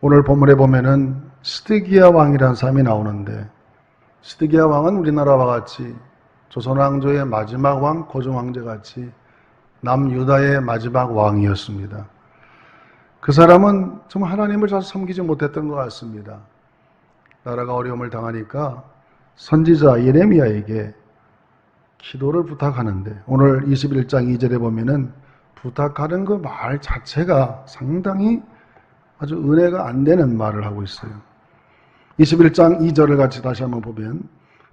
오늘 본문에 보면은 스드기야 왕이라는 사람이 나오는데, 스드기야 왕은 우리나라와 같이 조선왕조의 마지막 왕 고종황제같이 남유다의 마지막 왕이었습니다. 그 사람은 정말 하나님을 잘 섬기지 못했던 것 같습니다. 나라가 어려움을 당하니까 선지자 예레미야에게 기도를 부탁하는데, 오늘 21장 2절에 보면은 부탁하는 그 말 자체가 상당히 아주 은혜가 안 되는 말을 하고 있어요. 21장 2절을 같이 다시 한번 보면,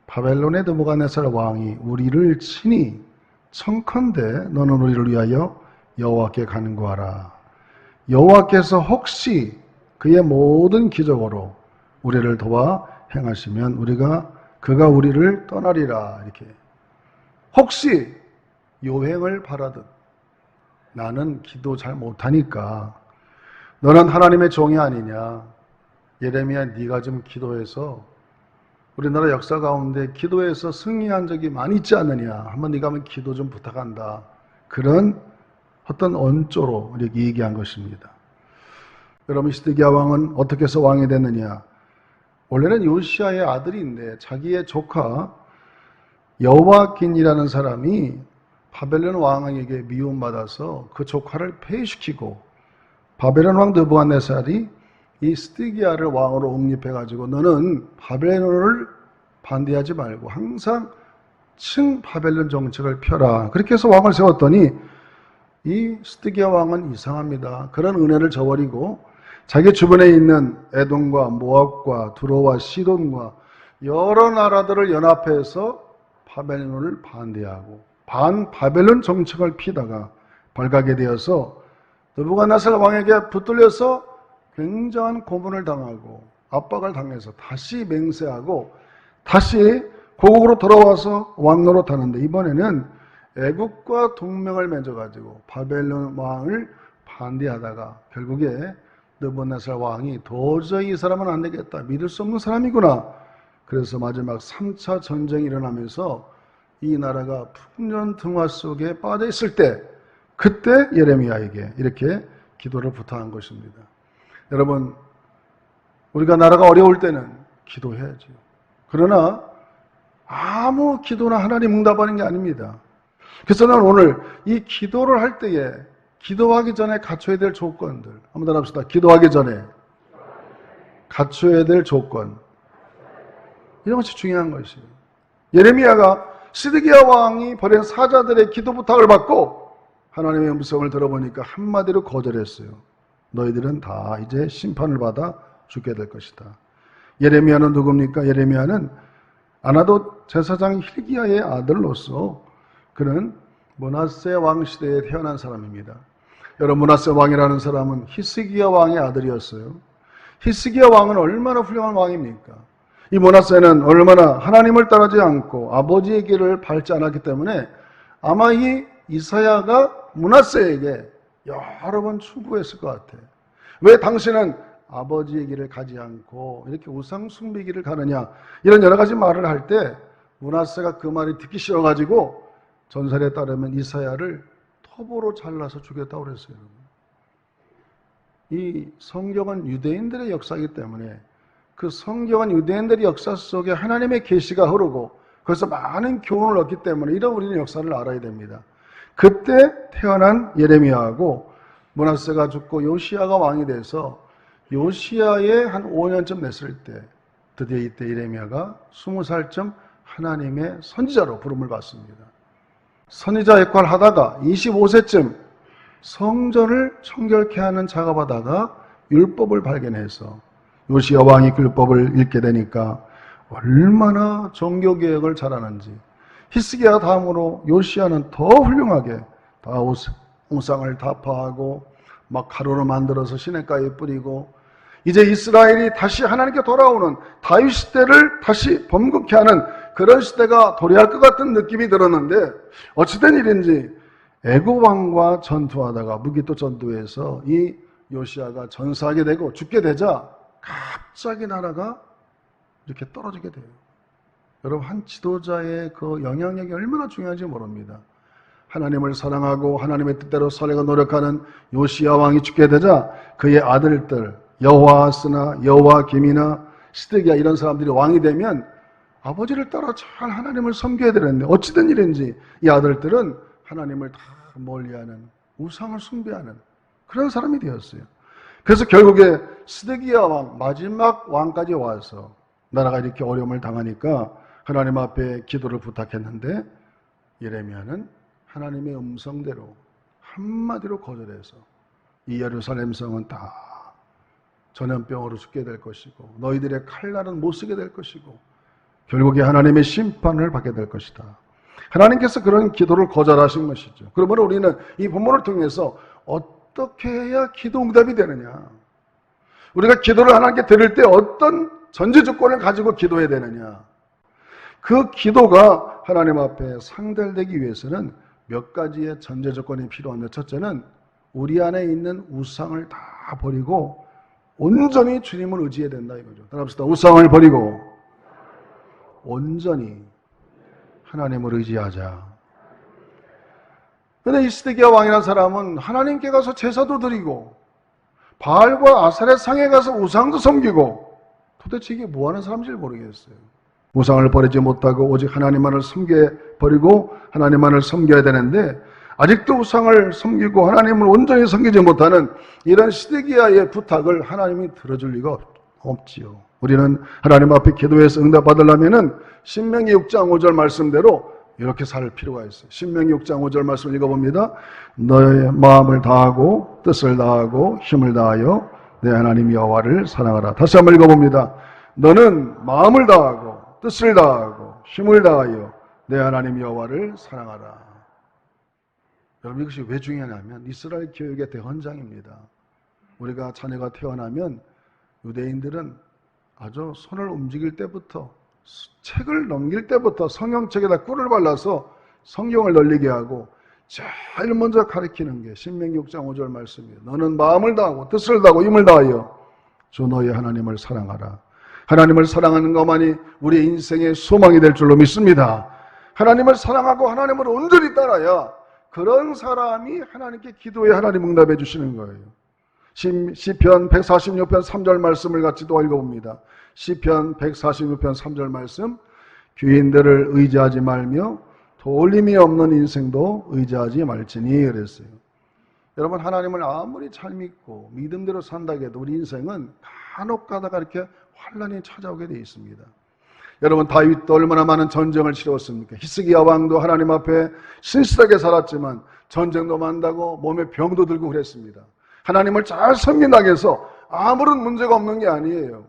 바벨론의 느부갓네살 왕이 우리를 친히 청컨대 너는 우리를 위하여 여호와께 간구하라. 여호와께서 혹시 그의 모든 기적으로 우리를 도와 행하시면 그가 우리를 떠나리라. 이렇게 혹시 요행을 바라든, 나는 기도 잘 못하니까 너는 하나님의 종이 아니냐, 예레미야 네가 좀 기도해서 우리나라 역사 가운데 기도해서 승리한 적이 많이 있지 않느냐, 한번 네가 한번 기도 좀 부탁한다. 그런 어떤 언조로 이렇게 얘기한 것입니다. 여러분, 시드기야 왕은 어떻게 해서 왕이 됐느냐? 원래는 요시야의 아들인데 자기의 조카 여호와긴이라는 사람이 바벨론 왕에게 미움받아서 그 조카를 폐위시키고, 바벨론 왕 느부갓네살이 이 스드기야를 왕으로 옹립해가지고 너는 바벨론을 반대하지 말고 항상 바벨론 정책을 펴라. 그렇게 해서 왕을 세웠더니 이 스드기야 왕은 이상합니다. 그런 은혜를 저버리고 자기 주변에 있는 에돔과 모압과 두로와 시돈과 여러 나라들을 연합해서 바벨론을 반대하고 바벨론 정책을 피다가 발각이 되어서 느부갓네살 왕에게 붙들려서 굉장한 고문을 당하고 압박을 당해서 다시 맹세하고 다시 고국으로 돌아와서 왕노릇하는데, 이번에는 애국과 동맹을 맺어가지고 바벨론 왕을 반대하다가 결국에 느부갓네살 왕이 도저히 이 사람은 안 되겠다, 믿을 수 없는 사람이구나. 그래서 마지막 3차 전쟁이 일어나면서 이 나라가 풍년등화 속에 빠져 있을 때, 그때 예레미야에게 이렇게 기도를 부탁한 것입니다. 여러분, 우리가 나라가 어려울 때는 기도해야죠. 그러나 아무 기도나 하나님 응답하는 게 아닙니다. 그래서 나는 오늘 이 기도를 할 때에 기도하기 전에 갖춰야 될 조건들 한번 더 합시다. 기도하기 전에 갖춰야 될 조건, 이런 것이 중요한 것이에요. 예레미야가 시드기야 왕이 보낸 사자들의 기도 부탁을 받고 하나님의 음성을 들어보니까 한마디로 거절했어요. 너희들은 다 이제 심판을 받아 죽게 될 것이다. 예레미야는 누굽니까? 예레미야는 아나돗 제사장 hil기야의 아들로서 그는 므낫세 왕 시대에 태어난 사람입니다. 여러분, 므낫세 왕이라는 사람은 히스기야 왕의 아들이었어요. 히스기야 왕은 얼마나 훌륭한 왕입니까? 이 므낫세는 얼마나 하나님을 따르지 않고 아버지의 길을 밟지 않았기 때문에 아마 이 이사야가 므낫세에게 여러 번 충고했을 것 같아요. 왜 당신은 아버지의 길을 가지 않고 이렇게 우상 숭배기를 가느냐, 이런 여러 가지 말을 할 때 므낫세가 그 말이 듣기 싫어가지고 전설에 따르면 이사야를 톱으로 잘라서 죽였다고 그랬어요. 이 성경은 유대인들의 역사이기 때문에 그 성경은 유대인들의 역사 속에 하나님의 계시가 흐르고 그래서 많은 교훈을 얻기 때문에 이런 우리는 역사를 알아야 됩니다. 그때 태어난 예레미야하고 므낫세가 죽고 요시야가 왕이 돼서 요시야의 한 5년쯤 됐을 때 드디어 이때 예레미야가 20살쯤 하나님의 선지자로 부름을 받습니다. 선지자 역할을 하다가 25세쯤 성전을 청결케 하는 작업하다가 율법을 발견해서 요시야 왕이 그 율법을 읽게 되니까 얼마나 종교개혁을 잘하는지, 히스기야 다음으로 요시야는 더 훌륭하게 다 우상을 타파하고 막 가루로 만들어서 시냇가에 뿌리고, 이제 이스라엘이 다시 하나님께 돌아오는 다윗 시대를 다시 범국케 하는 그런 시대가 도래할 것 같은 느낌이 들었는데, 어찌된 일인지 애굽 왕과 전투하다가 무기토 전투에서 이 요시야가 전사하게 되고 죽게 되자 갑자기 나라가 이렇게 떨어지게 돼요. 여러분, 한 지도자의 그 영향력이 얼마나 중요한지 모릅니다. 하나님을 사랑하고 하나님의 뜻대로 살려고 노력하는 요시야 왕이 죽게 되자 그의 아들들, 여호아스나 여호와김이나 시드기야 이런 사람들이 왕이 되면 아버지를 따라 잘 하나님을 섬겨야 되는데 어찌된 일인지 이 아들들은 하나님을 다 멀리하는, 우상을 숭배하는 그런 사람이 되었어요. 그래서 결국에 시드기야 왕, 마지막 왕까지 와서 나라가 이렇게 어려움을 당하니까 하나님 앞에 기도를 부탁했는데 예레미야는 하나님의 음성대로 한마디로 거절해서 이 예루살렘 성은 다 전염병으로 죽게 될 것이고 너희들의 칼날은 못 쓰게 될 것이고 결국에 하나님의 심판을 받게 될 것이다. 하나님께서 그런 기도를 거절하신 것이죠. 그러므로 우리는 이 본문을 통해서 어떻게 해야 기도 응답이 되느냐, 우리가 기도를 하나님께 드릴 때 어떤 전제 조건을 가지고 기도해야 되느냐, 그 기도가 하나님 앞에 상달되기 위해서는 몇 가지의 전제 조건이 필요한데, 첫째는 우리 안에 있는 우상을 다 버리고 온전히 주님을 의지해야 된다 이거죠. 따라합시다. 우상을 버리고 온전히 하나님을 의지하자. 그런데 이 시드기야 왕이라는 사람은 하나님께 가서 제사도 드리고 바알과 아사렛 상에 가서 우상도 섬기고 도대체 이게 뭐 하는 사람인지 모르겠어요. 우상을 버리지 못하고 오직 하나님만을 섬겨버리고 하나님만을 섬겨야 되는데 아직도 우상을 섬기고 하나님을 온전히 섬기지 못하는 이런 시드기야의 부탁을 하나님이 들어줄 리가 없지요. 우리는 하나님 앞에 기도해서 응답받으려면 신명기 6장 5절 말씀대로 이렇게 살 필요가 있어요. 신명기 6장 5절 말씀을 읽어봅니다. 너의 마음을 다하고 뜻을 다하고 힘을 다하여 내 하나님 여호와를 사랑하라. 다시 한번 읽어봅니다. 너는 마음을 다하고 뜻을 다하고 힘을 다하여 내 하나님 여호와를 사랑하라. 여러분, 이것이 왜 중요하냐면 이스라엘 교육의 대헌장입니다. 우리가 자녀가 태어나면 유대인들은 아주 손을 움직일 때부터 책을 넘길 때부터 성경책에다 꿀을 발라서 성경을 널리게 하고 제일 먼저 가르치는 게 신명기 6장 5절 말씀이에요. 너는 마음을 다하고 뜻을 다하고 힘을 다하여 주 너의 하나님을 사랑하라. 하나님을 사랑하는 것만이 우리의 인생의 소망이 될 줄로 믿습니다. 하나님을 사랑하고 하나님을 온전히 따라야 그런 사람이 하나님께 기도해 하나님 응답해 주시는 거예요. 시편 146편 3절 말씀을 같이 또 읽어봅니다. 시편 146편 3절 말씀. 귀인들을 의지하지 말며 돌림이 없는 인생도 의지하지 말지니 그랬어요. 여러분, 하나님을 아무리 잘 믿고 믿음대로 산다고 해도 우리 인생은 간혹 가다가 이렇게 환란이 찾아오게 되어 있습니다. 여러분, 다윗도 얼마나 많은 전쟁을 치렀습니까? 히스기야 왕도 하나님 앞에 신실하게 살았지만 전쟁도 만다고 몸에 병도 들고 그랬습니다. 하나님을 잘 섬긴다고 해서 아무런 문제가 없는 게 아니에요.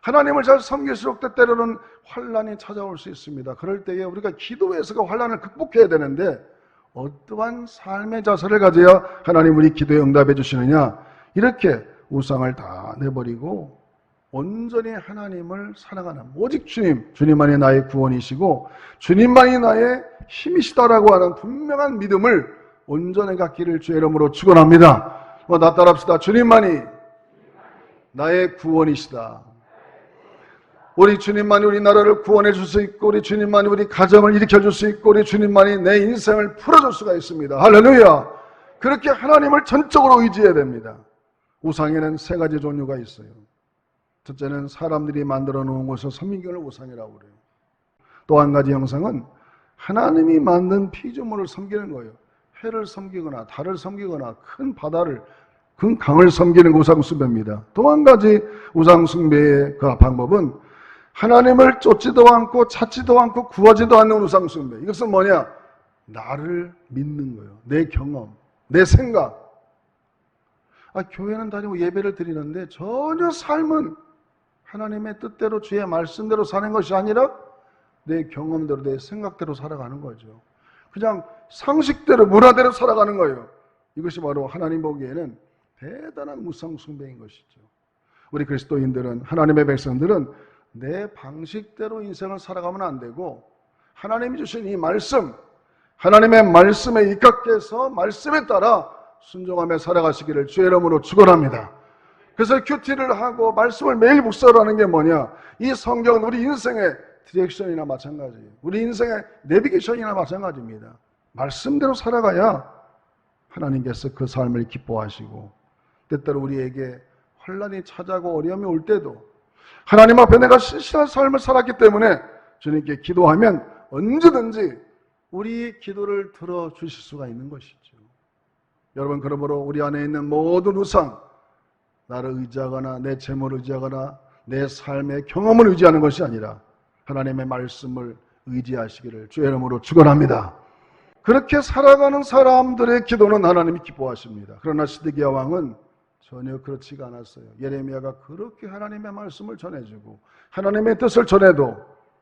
하나님을 잘 섬길수록 때때로는 환란이 찾아올 수 있습니다. 그럴 때에 우리가 기도해서 그 환란을 극복해야 되는데 어떠한 삶의 자세를 가져야 하나님 우리 기도에 응답해 주시느냐? 이렇게 우상을 다 내버리고 온전히 하나님을 사랑하는 오직 주님만이 나의 구원이시고 주님만이 나의 힘이시다라고 하는 분명한 믿음을 온전히 갖기를 주의 이름으로 축원합니다. 나 따라합시다. 주님만이 나의 구원이시다. 우리 주님만이 우리 나라를 구원해 줄 수 있고 우리 주님만이 우리 가정을 일으켜 줄 수 있고 우리 주님만이 내 인생을 풀어줄 수가 있습니다. 할렐루야. 그렇게 하나님을 전적으로 의지해야 됩니다. 우상에는 세 가지 종류가 있어요. 첫째는 사람들이 만들어 놓은 것을 섬기는 우상이라고 그래요. 또 한 가지 형상은 하나님이 만든 피조물을 섬기는 거예요. 해를 섬기거나 달을 섬기거나 큰 바다를, 큰 강을 섬기는 우상 숭배입니다. 또 한 가지 우상 숭배의 그 방법은 하나님을 쫓지도 않고 찾지도 않고 구하지도 않는 우상 숭배. 이것은 뭐냐? 나를 믿는 거예요. 내 경험, 내 생각. 교회는 다니고 예배를 드리는데 전혀 삶은 하나님의 뜻대로 주의 말씀대로 사는 것이 아니라 내 경험대로 내 생각대로 살아가는 거죠. 그냥 상식대로 문화대로 살아가는 거예요. 이것이 바로 하나님 보기에는 대단한 우상 숭배인 것이죠. 우리 그리스도인들은, 하나님의 백성들은 내 방식대로 인생을 살아가면 안 되고 하나님이 주신 이 말씀, 하나님의 말씀에 입각해서 말씀에 따라 순종하며 살아가시기를 주의 이름으로 축원합니다. 그래서 큐티를 하고 말씀을 매일 묵상하는 게 뭐냐? 이 성경은 우리 인생의 디렉션이나 마찬가지예요. 우리 인생의 내비게이션이나 마찬가지입니다. 말씀대로 살아가야 하나님께서 그 삶을 기뻐하시고 때때로 우리에게 환난이 찾아오고 어려움이 올 때도 하나님 앞에 내가 신실한 삶을 살았기 때문에 주님께 기도하면 언제든지 우리 기도를 들어주실 수가 있는 것이죠. 여러분, 그러므로 우리 안에 있는 모든 우상, 나를 의지하거나 내 재물을 의지하거나 내 삶의 경험을 의지하는 것이 아니라 하나님의 말씀을 의지하시기를 주의 이름으로 축원합니다. 그렇게 살아가는 사람들의 기도는 하나님이 기뻐하십니다. 그러나 시드기야 왕은 전혀 그렇지가 않았어요. 예레미야가 그렇게 하나님의 말씀을 전해주고 하나님의 뜻을 전해도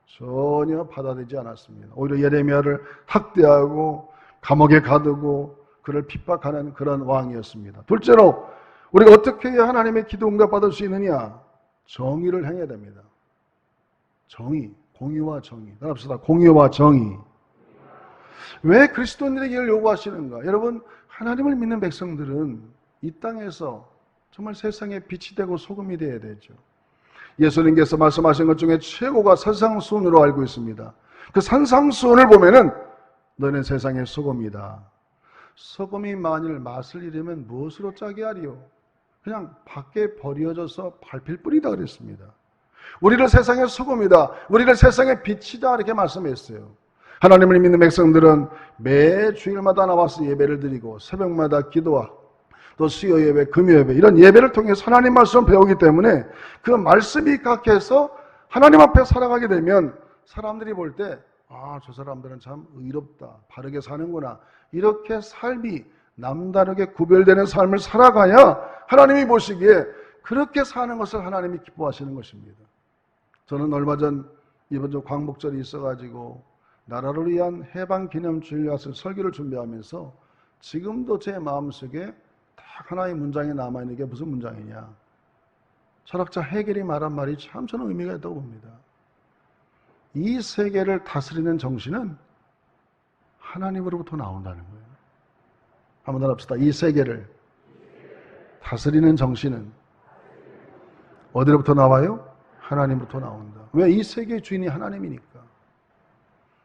전혀 받아들이지 않았습니다. 오히려 예레미야를 학대하고 감옥에 가두고 그를 핍박하는 그런 왕이었습니다. 둘째로 우리가 어떻게 해야 하나님의 기도 응답받을 수 있느냐? 정의를 행해야 됩니다. 정의, 공의와 정의. 따라합시다. 공의와 정의. 왜 그리스도인들에게 이걸 요구하시는가? 여러분, 하나님을 믿는 백성들은 이 땅에서 정말 세상에 빛이 되고 소금이 되어야 되죠. 예수님께서 말씀하신 것 중에 최고가 산상수훈으로 알고 있습니다. 그 산상수훈을 보면은 너는 세상의 소금이다. 소금이 만일 맛을 잃으면 무엇으로 짜게 하리요? 그냥 밖에 버려져서 밟힐 뿐이다 그랬습니다. 우리를 세상의 소금이다, 우리를 세상의 빛이다 이렇게 말씀했어요. 하나님을 믿는 백성들은 매 주일마다 나와서 예배를 드리고 새벽마다 기도하고 또 수요 예배, 금요 예배 이런 예배를 통해서 하나님 말씀을 배우기 때문에 그 말씀이 각해서 하나님 앞에 살아가게 되면 사람들이 볼 때 저 사람들은 참 의롭다, 바르게 사는구나, 이렇게 삶이 남다르게 구별되는 삶을 살아가야 하나님이 보시기에 그렇게 사는 것을 하나님이 기뻐하시는 것입니다. 저는 얼마 전 이번 주 광복절이 있어가지고 나라를 위한 해방기념주일 와서 설교를 준비하면서 지금도 제 마음속에 딱 하나의 문장이 남아있는 게 무슨 문장이냐? 철학자 헤겔이 말한 말이 참 저는 의미가 있다고 봅니다. 이 세계를 다스리는 정신은 하나님으로부터 나온다는 거예요. 한번 더 합시다. 이 세계를 다스리는 정신은 어디로부터 나와요? 하나님으로부터 나온다. 왜? 이 세계의 주인이 하나님이니까.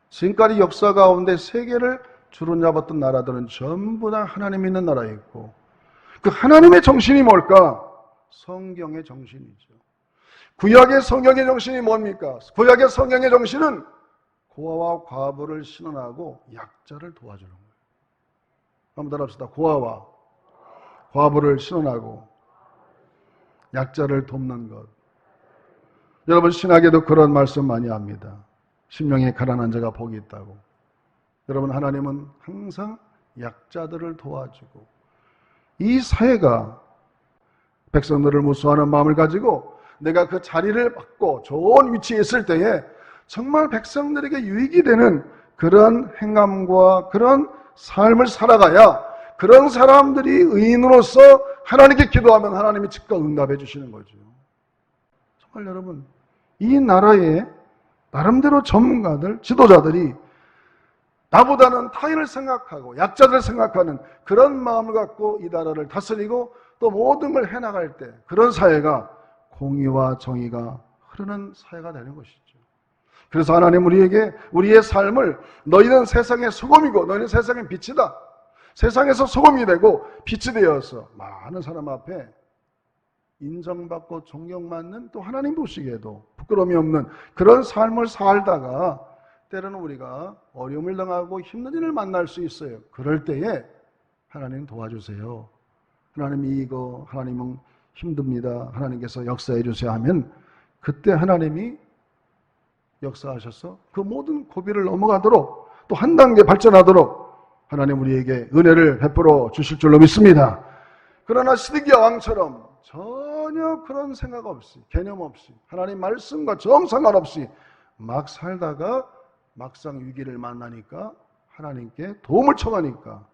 지금까지 역사 가운데 세계를 주로 잡았던 나라들은 전부 다 하나님 있는 나라였고, 그 하나님의 정신이 뭘까? 성경의 정신이죠. 구약의 성경의 정신이 뭡니까? 구약의 성경의 정신은 고아와 과부를 신원하고 약자를 도와주는 거예요. 한번 더 합시다. 고아와 과부를 신원하고 약자를 돕는 것. 여러분, 신학에도 그런 말씀 많이 합니다. 심령에 가난한 자가 복이 있다고. 여러분, 하나님은 항상 약자들을 도와주고, 이 사회가 백성들을 무수하는 마음을 가지고 내가 그 자리를 받고 좋은 위치에 있을 때에 정말 백성들에게 유익이 되는 그런 행함과 그런 삶을 살아가야 그런 사람들이 의인으로서 하나님께 기도하면 하나님이 즉각 응답해 주시는 거죠. 정말 여러분, 이 나라의 나름대로 전문가들, 지도자들이 나보다는 타인을 생각하고 약자들을 생각하는 그런 마음을 갖고 이 나라를 다스리고 또 모든 걸 해나갈 때 그런 사회가 공의와 정의가 흐르는 사회가 되는 것이죠. 그래서 하나님 우리에게 우리의 삶을 너희는 세상의 소금이고 너희는 세상의 빛이다. 세상에서 소금이 되고 빛이 되어서 많은 사람 앞에 인정받고 존경받는, 또 하나님 보시기에도 부끄러움이 없는 그런 삶을 살다가 때로는 우리가 어려움을 당하고 힘든 일을 만날 수 있어요. 그럴 때에 하나님 도와주세요. 하나님은 힘듭니다. 하나님께서 역사해 주세요 하면 그때 하나님이 역사하셔서 그 모든 고비를 넘어가도록 또 한 단계 발전하도록 하나님 우리에게 은혜를 베풀어 주실 줄로 믿습니다. 그러나 시드기야 왕처럼 전혀 그런 생각 없이, 개념 없이, 하나님 말씀과 정 상관없이 막 살다가 막상 위기를 만나니까 하나님께 도움을 청하니까,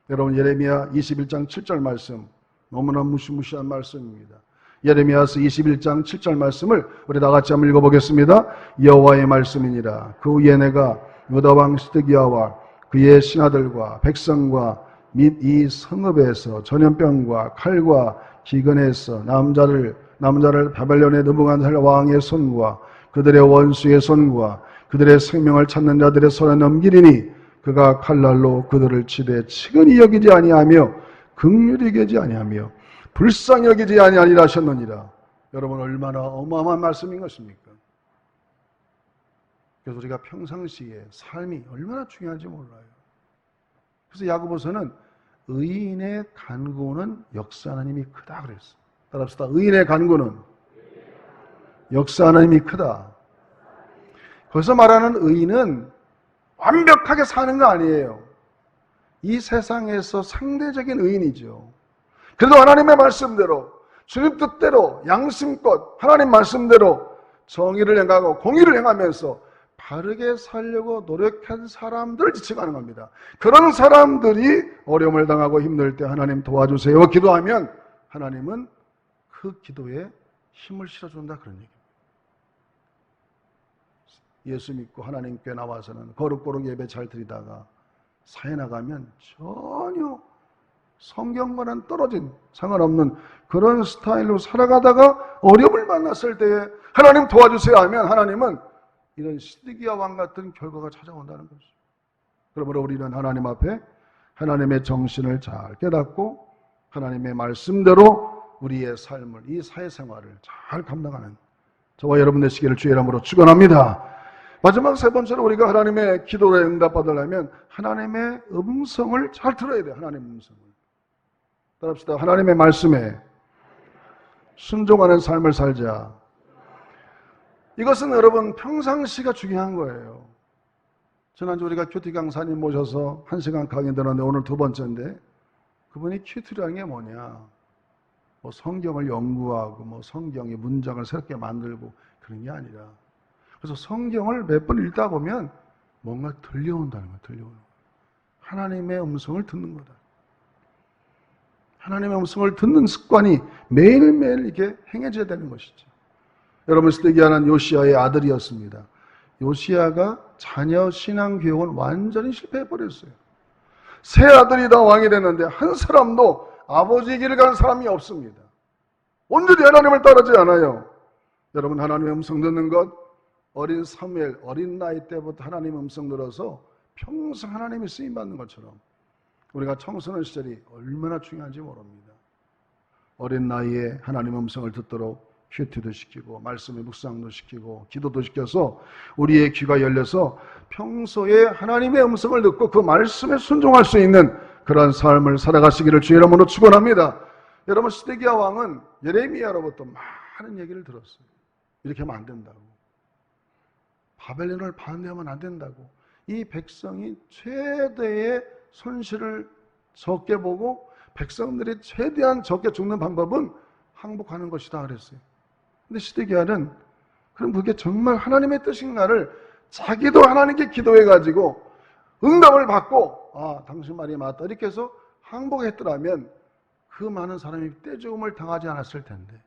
여러분 예레미야 21장 7절 말씀 너무나 무시무시한 말씀입니다. 예레미야서 21장 7절 말씀을 우리 다 같이 한번 읽어보겠습니다. 여호와의 말씀이니라. 그 후에 내가 유다 왕 시드기야와 그의 신하들과 백성과 및 이 성읍에서 전염병과 칼과 기근에서 남자를 바벨론의 느부갓네살 왕의 손과 그들의 원수의 손과 그들의 생명을 찾는 자들의 손에 넘기리니 그가 칼날로 그들을 치되 치근히 여기지 아니하며 긍휼히 여기지 아니하며 불쌍히 여기지 아니하리라 하셨느니라. 여러분, 얼마나 어마어마한 말씀인 것입니까? 그래서 우리가 평상시에 삶이 얼마나 중요한지 몰라요. 그래서 야고보서는 의인의 간구는 역사하는 힘이 크다 그랬어요. 따라합시다. 의인의 간구는 역사하는 힘이 크다. 거기서 말하는 의인은 완벽하게 사는 거 아니에요. 이 세상에서 상대적인 의인이죠. 그래도 하나님의 말씀대로, 주님 뜻대로, 양심껏 하나님 말씀대로 정의를 행하고 공의를 행하면서 바르게 살려고 노력한 사람들을 지칭하는 겁니다. 그런 사람들이 어려움을 당하고 힘들 때 하나님 도와주세요 기도하면 하나님은 그 기도에 힘을 실어준다, 그런 얘기입니다. 예수 믿고 하나님께 나와서는 거룩거룩 예배 잘 드리다가 사회 나가면 전혀 성경과는 떨어진, 상관없는 그런 스타일로 살아가다가 어려움을 만났을 때에 하나님 도와주세요 하면 하나님은 이런 시드기야 왕 같은 결과가 찾아온다는 것이죠. 그러므로 우리는 하나님 앞에 하나님의 정신을 잘 깨닫고 하나님의 말씀대로 우리의 삶을, 이 사회생활을 잘 감당하는 저와 여러분 되시기를 주의 이름으로 축원합니다. 마지막 세 번째로 우리가 하나님의 기도에 응답받으려면 하나님의 음성을 잘 들어야 돼요. 하나님의 음성을. 따라합시다. 하나님의 말씀에 순종하는 삶을 살자. 이것은 여러분 평상시가 중요한 거예요. 지난주 우리가 큐티 강사님 모셔서 1시간 강의 들었는데 오늘 두 번째인데, 그분이 큐티라는 게 뭐냐, 뭐 성경을 연구하고 뭐 성경의 문장을 새롭게 만들고 그런 게 아니라, 그래서 성경을 몇 번 읽다 보면 뭔가 들려온다는 거예요. 들려오는 거예요. 하나님의 음성을 듣는 거다. 하나님의 음성을 듣는 습관이 매일매일 이렇게 행해져야 되는 것이죠. 여러분, 시드기야는 요시야의 아들이었습니다. 요시야가 자녀 신앙 교육은 완전히 실패해버렸어요. 세 아들이 다 왕이 됐는데 한 사람도 아버지 길을 가는 사람이 없습니다. 온전히 하나님을 따르지 않아요. 여러분, 하나님의 음성 듣는 것, 어린 사무엘, 어린 나이 때부터 하나님의 음성 들어서 평생 하나님이 쓰임받는 것처럼 우리가 청소년 시절이 얼마나 중요한지 모릅니다. 어린 나이에 하나님의 음성을 듣도록 큐티도 시키고 말씀의 묵상도 시키고 기도도 시켜서 우리의 귀가 열려서 평소에 하나님의 음성을 듣고 그 말씀에 순종할 수 있는 그런 삶을 살아가시기를 주의 이름으로 축원합니다. 여러분, 시드기야 왕은 예레미야로부터 많은 얘기를 들었어요. 이렇게 하면 안 된다고, 바벨론을 반대하면 안 된다고, 이 백성이 최대의 손실을 적게 보고 백성들이 최대한 적게 죽는 방법은 항복하는 것이다 그랬어요. 근데 시드기야는 그럼 그게 정말 하나님의 뜻인가를 자기도 하나님께 기도해가지고 응답을 받고, 아, 당신 말이 맞다 이렇게 해서 항복했더라면 그 많은 사람이 떼죽음을 당하지 않았을 텐데,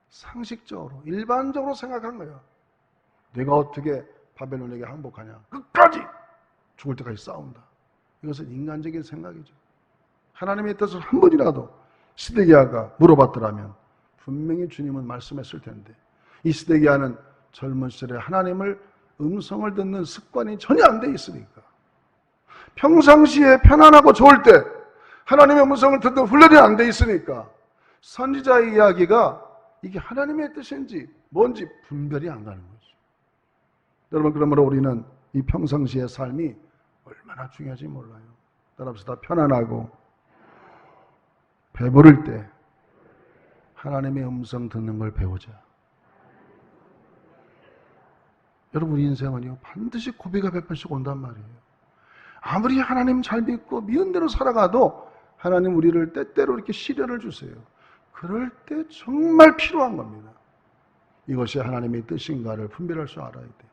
상식적으로 일반적으로 생각한 거예요. 내가 어떻게 바벨론에게 항복하냐, 끝까지 죽을 때까지 싸운다. 이것은 인간적인 생각이죠. 하나님의 뜻을 한 번이라도 시드기야가 물어봤더라면 분명히 주님은 말씀했을 텐데, 이 시드기야는 젊은 시절에 하나님을 음성을 듣는 습관이 전혀 안 돼 있으니까, 평상시에 편안하고 좋을 때 하나님의 음성을 듣는 훈련이 안 돼 있으니까 선지자의 이야기가 이게 하나님의 뜻인지 뭔지 분별이 안 가는 거죠. 여러분, 그러므로 우리는 이 평상시의 삶이 얼마나 중요한지 몰라요. 따라합시다. 편안하고 배부를 때 하나님의 음성 듣는 걸 배우자. 여러분, 우리 인생은요 반드시 고비가 100번씩 온단 말이에요. 아무리 하나님 잘 믿고 미운 대로 살아가도 하나님 우리를 때때로 이렇게 시련을 주세요. 그럴 때 정말 필요한 겁니다. 이것이 하나님의 뜻인가를 분별할 줄 알아야 돼요.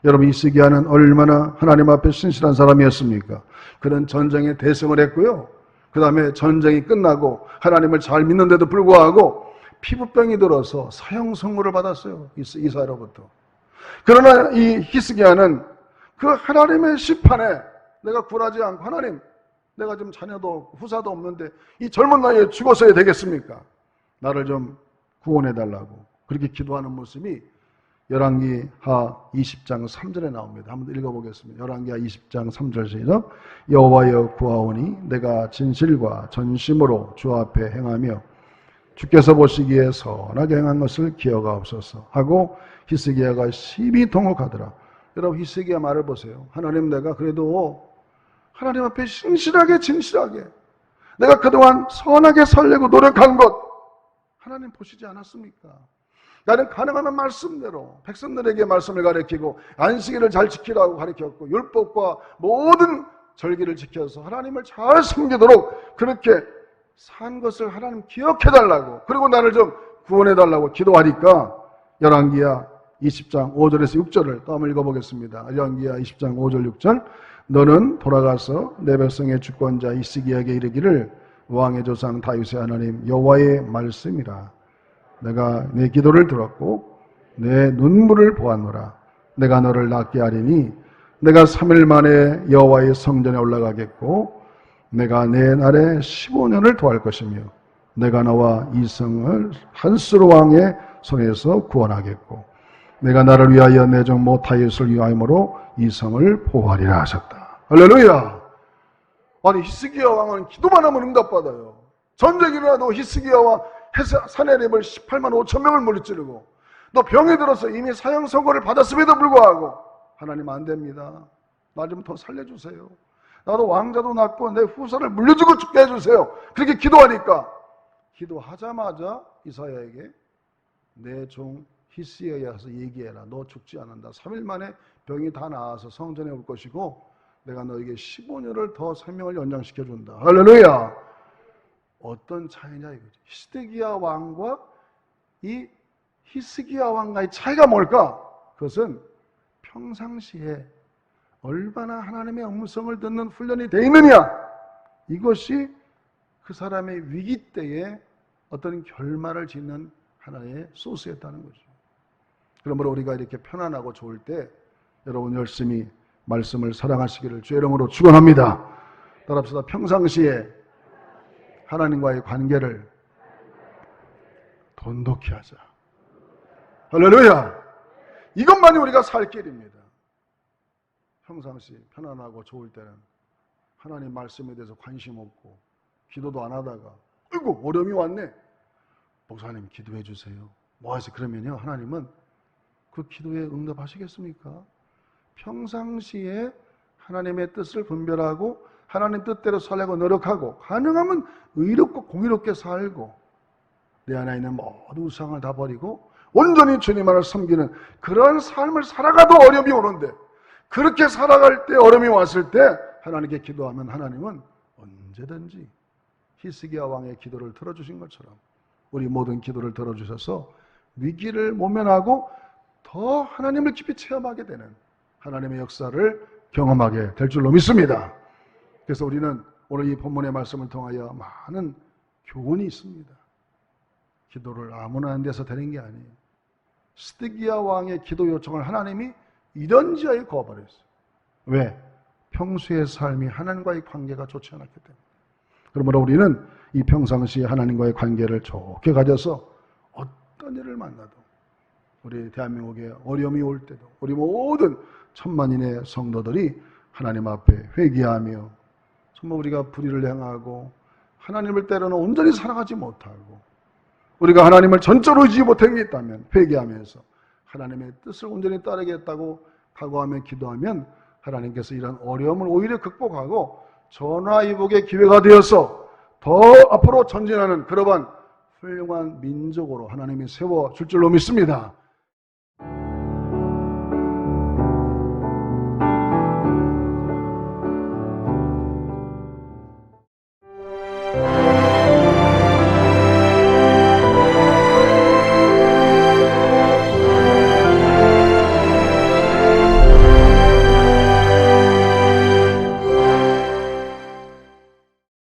여러분, 히스기야는 얼마나 하나님 앞에 신실한 사람이었습니까? 그는 전쟁에 대승을 했고요, 그 다음에 전쟁이 끝나고 하나님을 잘 믿는데도 불구하고 피부병이 들어서 사형 선고를 받았어요, 이사야로부터. 그러나 이 히스기야는 그 하나님의 심판에 내가 굴하지 않고, 하나님, 내가 지금 자녀도 후사도 없는데 이 젊은 나이에 죽었어야 되겠습니까? 나를 좀 구원해달라고 그렇게 기도하는 모습이 열왕기하 20장 3절에 나옵니다. 한번 읽어보겠습니다. 열왕기하 20장 3절 시작. 여호와여 구하오니 내가 진실과 전심으로 주 앞에 행하며 주께서 보시기에 선하게 행한 것을 기억하옵소서 하고 히스기야가 심히 통곡하더라. 여러분 히스기야 말을 보세요. 하나님 내가 그래도 하나님 앞에 진실하게 내가 그동안 선하게 살려고 노력한 것 하나님 보시지 않았습니까? 나는 가능하면 말씀대로 백성들에게 말씀을 가르치고 안식일을 잘 지키라고 가르쳤고 율법과 모든 절기를 지켜서 하나님을 잘 섬기도록 그렇게 산 것을 하나님 기억해달라고 그리고 나를 좀 구원해달라고 기도하니까 열왕기야 20장 5절에서 6절을 또 한번 읽어보겠습니다. 열왕기야 20장 5절 6절 너는 돌아가서 내 백성의 주권자 히스기야에게 이르기를 왕의 조상 다윗의 하나님 여호와의 말씀이라 내가 내 기도를 들었고 내 눈물을 보았노라. 내가 너를 낫게 하리니 내가 3일 만에 여호와의 성전에 올라가겠고 내가 내 날에 15년을 더할 것이며 내가 너와 이 성을 한스로 왕의 손에서 구원하겠고 내가 나를 위하여 내 종 다윗을 위하여로 이 성을 보호하리라 하셨다. 할렐루야. 아니 히스기야 왕은 기도만 하면 응답받아요. 전쟁이 일어나도 히스기야와 사내립을 18만 5천 명을 물리치르고 너 병이 들어서 이미 사형 선고를 받았음에도 불구하고 하나님 안 됩니다. 나 좀 더 살려주세요. 나도 왕자도 낳고 내 후손을 물려주고 죽게 해주세요. 그렇게 기도하니까 기도하자마자 이사야에게 내 종 히스기야에 가서 얘기해라. 너 죽지 않는다. 3일 만에 병이 다 나아서 성전에 올 것이고 내가 너에게 15년을 더 생명을 연장시켜준다. 할렐루야. 어떤 차이냐 이거지. 히스기야 왕과 이 히스기야 왕과의 차이가 뭘까? 그것은 평상시에 얼마나 하나님의 음성을 듣는 훈련이 되어 있느냐. 이것이 그 사람의 위기 때에 어떤 결말을 짓는 하나의 소스였다는 거죠. 그러므로 우리가 이렇게 편안하고 좋을 때 여러분 열심히 말씀을 사랑하시기를 주의 이름으로 축원합니다. 따라합시다. 평상시에 하나님과의 관계를 돈독히 하자. 할렐루야. 이것만이 우리가 살 길입니다. 평상시 편안하고 좋을 때는 하나님 말씀에 대해서 관심 없고 기도도 안 하다가 아이고 어려움이 왔네. 목사님 기도해 주세요. 뭐 하세요? 그러면요 하나님은 그 기도에 응답하시겠습니까? 평상시에 하나님의 뜻을 분별하고 하나님 뜻대로 살려고 노력하고 가능하면 의롭고 공의롭게 살고 내 안에 있는 모든 우상을 다 버리고 온전히 주님만을 섬기는 그런 삶을 살아가도 어려움이 오는데 그렇게 살아갈 때 어려움이 왔을 때 하나님께 기도하면 하나님은 언제든지 히스기야 왕의 기도를 들어주신 것처럼 우리 모든 기도를 들어주셔서 위기를 모면하고 더 하나님을 깊이 체험하게 되는 하나님의 역사를 경험하게 될 줄로 믿습니다. 그래서 우리는 오늘 이 본문의 말씀을 통하여 많은 교훈이 있습니다. 기도를 아무나 하는 데서 되는 게 아니에요. 히스기야 왕의 기도 요청을 하나님이 이런지하에 거부했어요. 왜? 평소의 삶이 하나님과의 관계가 좋지 않았기 때문에. 그러므로 우리는 이 평상시에 하나님과의 관계를 좋게 가져서 어떤 일을 만나도 우리 대한민국에 어려움이 올 때도 우리 모든 천만인의 성도들이 하나님 앞에 회개하며 정말 우리가 불의를 행하고 하나님을 때로는 온전히 살아가지 못하고 우리가 하나님을 전적으로 의지 못한 게 있다면 회개하면서 하나님의 뜻을 온전히 따르겠다고 각오하며 기도하면 하나님께서 이런 어려움을 오히려 극복하고 전화위복의 기회가 되어서 더 앞으로 전진하는 그러한 훌륭한 민족으로 하나님이 세워줄 줄로 믿습니다.